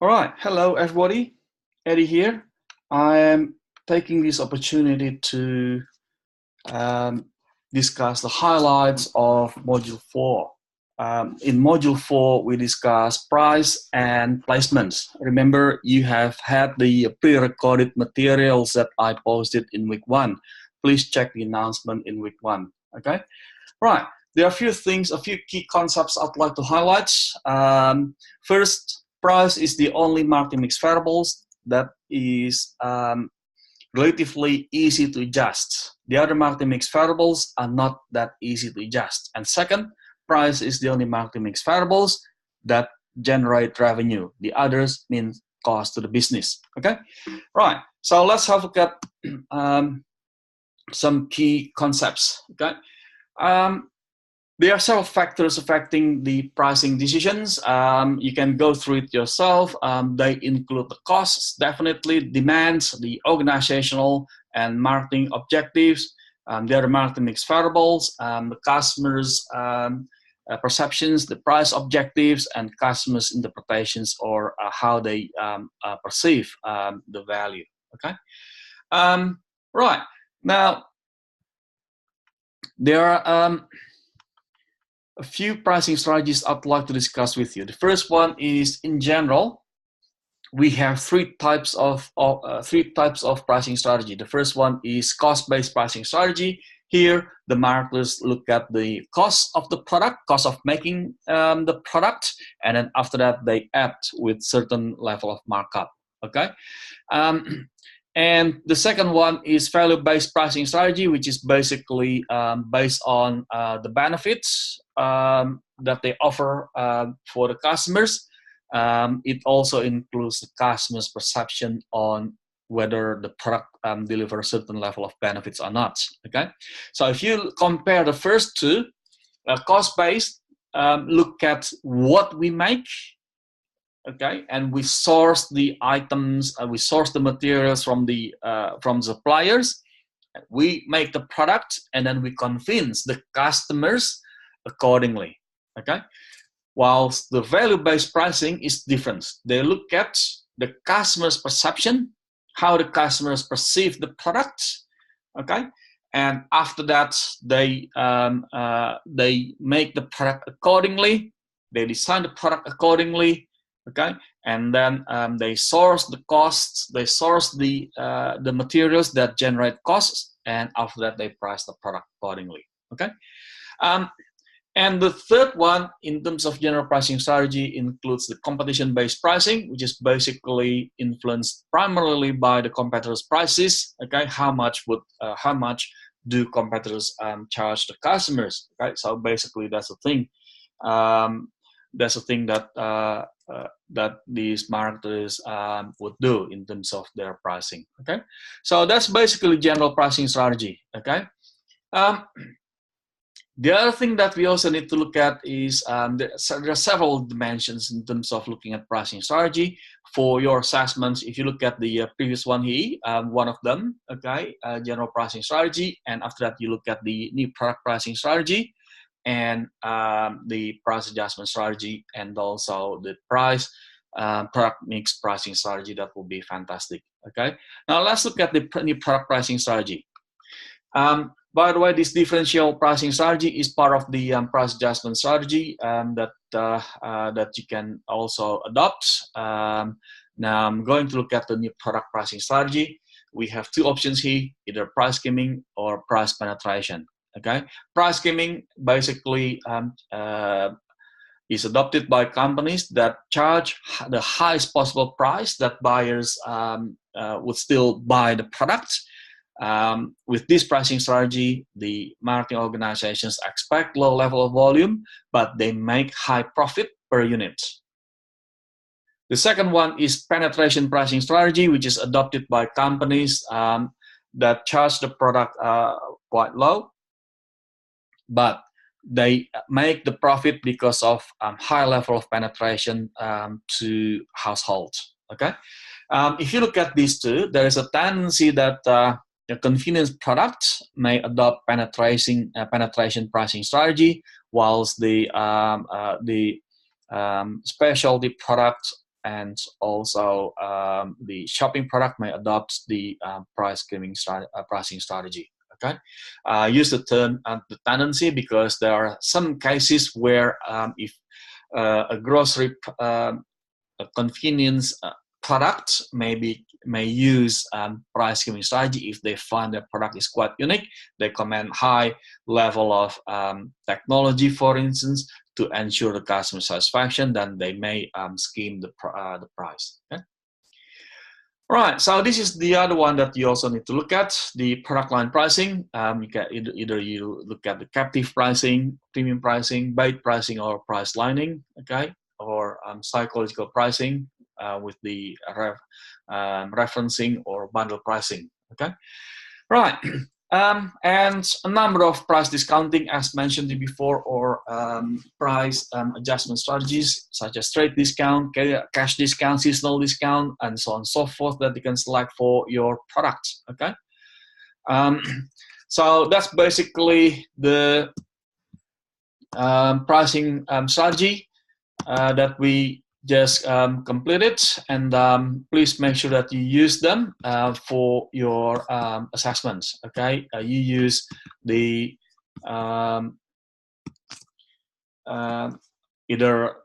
All right, hello everybody, Eddie here. I am taking this opportunity to discuss the highlights of Module 4. In Module 4, we discuss price and placements. Remember, you have had the pre-recorded materials that I posted in week 1. Please check the announcement in week 1, okay? Right, there are a few things, a few key concepts I'd like to highlight. First, price is the only marketing mix variables that is relatively easy to adjust. The other marketing mix variables are not that easy to adjust. And second, price is the only marketing mix variables that generate revenue. The others mean cost to the business. Okay, right. So let's have a look at some key concepts. Okay. There are several factors affecting the pricing decisions. You can go through it yourself. They include the costs, definitely, demands, the organizational and marketing objectives, the other marketing mix variables, the customers' perceptions, the price objectives, and customers' interpretations or how they perceive the value. Okay, right now there are a few pricing strategies I'd like to discuss with you. The first one is, in general, we have three types of pricing strategy. The first one is cost-based pricing strategy. Here, the marketers look at the cost of the product, cost of making the product, and then after that, they add with certain level of markup. Okay. And the second one is value-based pricing strategy, which is basically based on the benefits that they offer for the customers. It also includes the customer's perception on whether the product delivers a certain level of benefits or not. Okay, so if you compare the first two, cost-based look at what we make. Okay, and we source the items, we source the materials from the suppliers. We make the product, and then we convince the customers accordingly. Okay, whilst the value-based pricing is different. They look at the customer's perception, how the customers perceive the product. Okay, and after that, they make the product accordingly. They design the product accordingly. Okay, and then they source the costs, they source the materials that generate costs, and after that they price the product accordingly. Okay, and the third one in terms of general pricing strategy includes the competition-based pricing, which is basically influenced primarily by the competitors' prices. Okay, how much do competitors charge the customers? Okay, so basically that's the thing. That's the thing that these marketers would do in terms of their pricing. Okay, so that's basically general pricing strategy. Okay, the other thing that we also need to look at is there are several dimensions in terms of looking at pricing strategy for your assessments. If you look at the previous one here, one of them, okay, general pricing strategy, and after that you look at the new product pricing strategy, and the price adjustment strategy, and also the product mix pricing strategy. That will be fantastic. Okay, now let's look at the new product pricing strategy. By the way, this differential pricing strategy is part of the price adjustment strategy that you can also adopt. Now I'm going to look at the new product pricing strategy. We have two options here, either price skimming or price penetration. Okay, price skimming basically is adopted by companies that charge the highest possible price that buyers would still buy the product. With this pricing strategy, the marketing organizations expect low level of volume, but they make high profit per unit. The second one is penetration pricing strategy, which is adopted by companies that charge the product quite low, but they make the profit because of high level of penetration to households. Okay, if you look at these two, there is a tendency that the convenience product may adopt penetration pricing strategy, whilst the specialty product and also the shopping product may adopt the pricing strategy. Okay, use the term the tendency because there are some cases where if a grocery a convenience product may use price giving strategy if they find the product is quite unique. They command high level of technology, for instance, to ensure the customer satisfaction. Then they may scheme the price. Okay? Right, so this is the other one that you also need to look at, the product line pricing. You can either you look at the captive pricing, premium pricing, bait pricing, or price lining, okay, or psychological pricing with the referencing or bundle pricing, okay. Right, and a number of price discounting, as mentioned before, or price adjustment strategies, such as trade discount, cash discount, seasonal discount, and so on and so forth, that you can select for your product, okay? So that's basically the pricing strategy that we just completed, and please make sure that you use them for your assessments. Okay, you use the either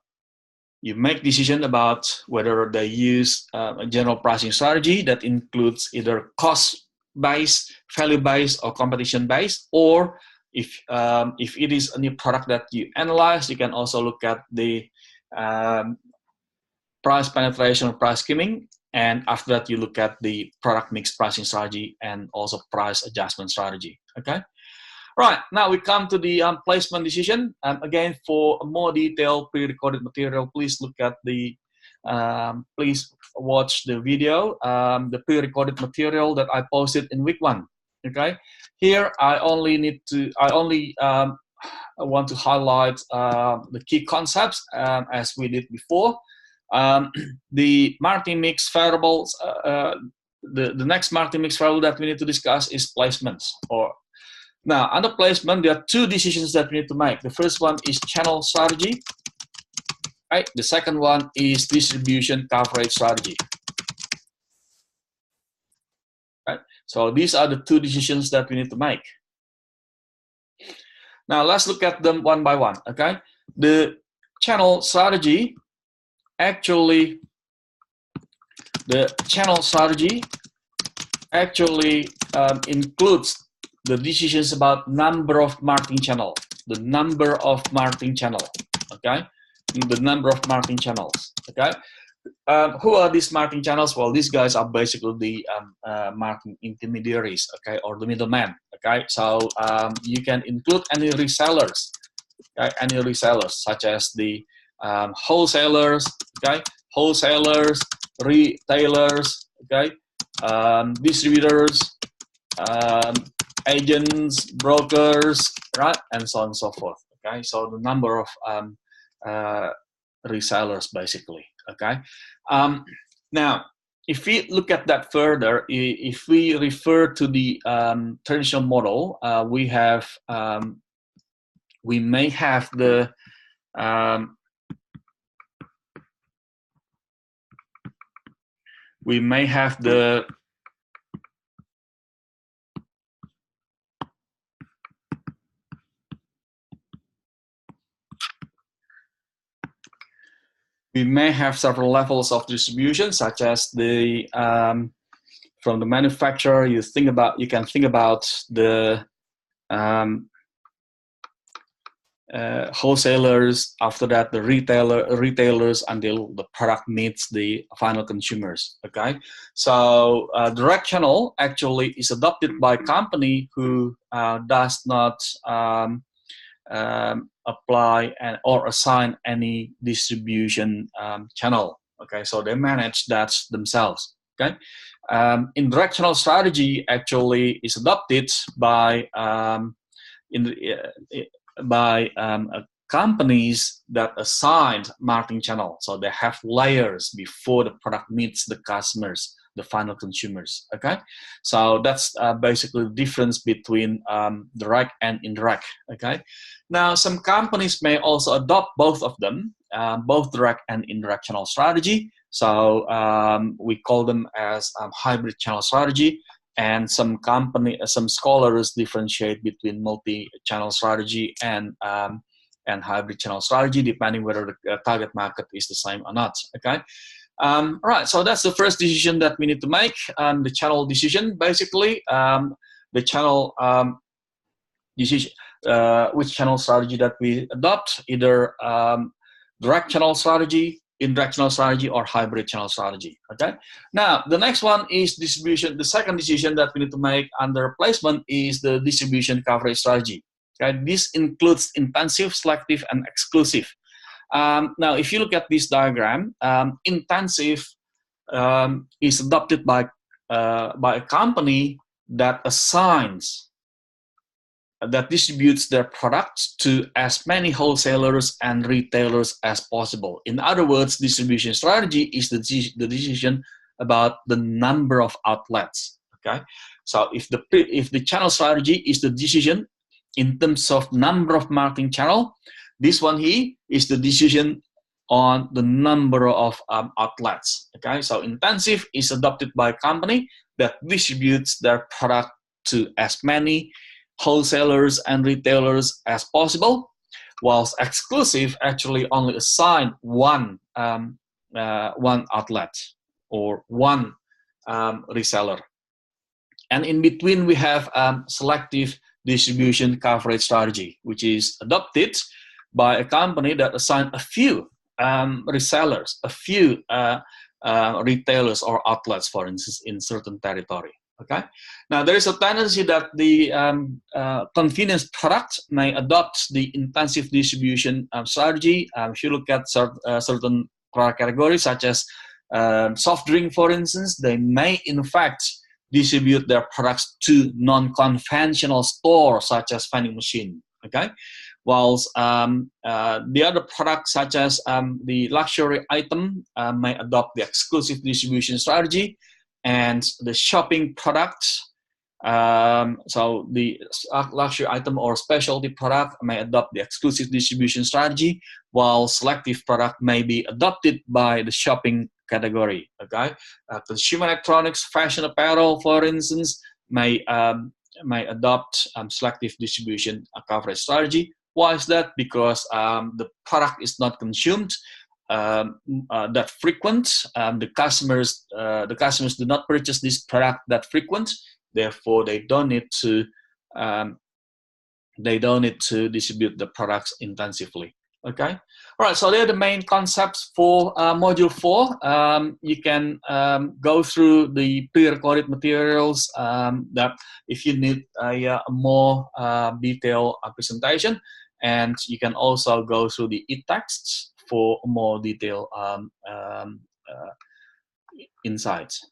you make decision about whether they use a general pricing strategy that includes either cost-based, value-based, or competition-based, or if it is a new product that you analyze, you can also look at the price penetration or price skimming, and after that you look at the product mix pricing strategy and also price adjustment strategy. Okay, right, now we come to the placement decision. Again, for a more detailed pre-recorded material, please look at the please watch the video, the pre-recorded material that I posted in week 1. Okay, here I only want to highlight the key concepts as we did before. The marketing mix variables, the next marketing mix variable that we need to discuss is placements. Now, under placement, there are 2 decisions that we need to make. The first one is channel strategy. Right? The second one is distribution coverage strategy. Right? So these are the 2 decisions that we need to make. Now let's look at them one by one. Okay, the channel strategy actually includes the decisions about number of marketing channel, the number of marketing channel. Okay, the number of marketing channels. Okay, who are these marketing channels? Well, these guys are basically the marketing intermediaries, okay, or the middleman. Okay, so you can include any resellers, okay, any resellers such as the wholesalers, okay, retailers, okay, distributors, agents, brokers, right, and so on and so forth. Okay, so the number of resellers basically. Okay, now if we look at that further, if we refer to the traditional model, we may have the several levels of distribution, such as the from the manufacturer. You can think about the wholesalers. After that, the retailers, until the product meets the final consumers. Okay, so direct channel actually is adopted by a company who does not apply or assign any distribution channel. Okay, so they manage that themselves. Okay, indirect strategy actually is adopted by companies that assigned marketing channel. So they have layers before the product meets the customers. the final consumers. Okay, so that's basically the difference between direct and indirect. Okay, now some companies may also adopt both of them, both direct and indirect channel strategy. So we call them as hybrid channel strategy. And some scholars differentiate between multi-channel strategy and hybrid channel strategy, depending whether the target market is the same or not. Okay. All right. So that's the first decision that we need to make. The channel decision, basically, the channel decision, which channel strategy that we adopt, either direct channel strategy, indirect channel strategy, or hybrid channel strategy. Okay. Now the next one is distribution. The second decision that we need to make under placement is the distribution coverage strategy. Okay. This includes intensive, selective, and exclusive. Now, if you look at this diagram, intensive is adopted by a company that distributes their products to as many wholesalers and retailers as possible. In other words, distribution strategy is the decision about the number of outlets. Okay, so if the channel strategy is the decision in terms of number of marketing channel, this one here is the decision on the number of outlets. Okay, so intensive is adopted by a company that distributes their product to as many wholesalers and retailers as possible, whilst exclusive actually only assign one outlet or one reseller. And in between we have selective distribution coverage strategy, which is adopted by a company that assign a few resellers, a few retailers or outlets, for instance, in certain territory. Okay. Now there is a tendency that the convenience product may adopt the intensive distribution strategy. If you look at certain product categories, such as soft drink, for instance, they may in fact distribute their products to non-conventional stores, such as vending machine. Okay. Whilst the other products, such as the luxury item, may adopt the exclusive distribution strategy. And the shopping products, so the luxury item or specialty product may adopt the exclusive distribution strategy, while selective product may be adopted by the shopping category. Okay, consumer electronics, fashion apparel, for instance, may adopt selective distribution coverage strategy. Why is that? Because the product is not consumed that frequent. The customers do not purchase this product that frequent. Therefore, they don't need to distribute the products intensively. Okay. All right. So they're the main concepts for module 4. You can go through the pre-recorded materials that if you need a more detailed presentation, and you can also go through the e-texts for more detailed insights.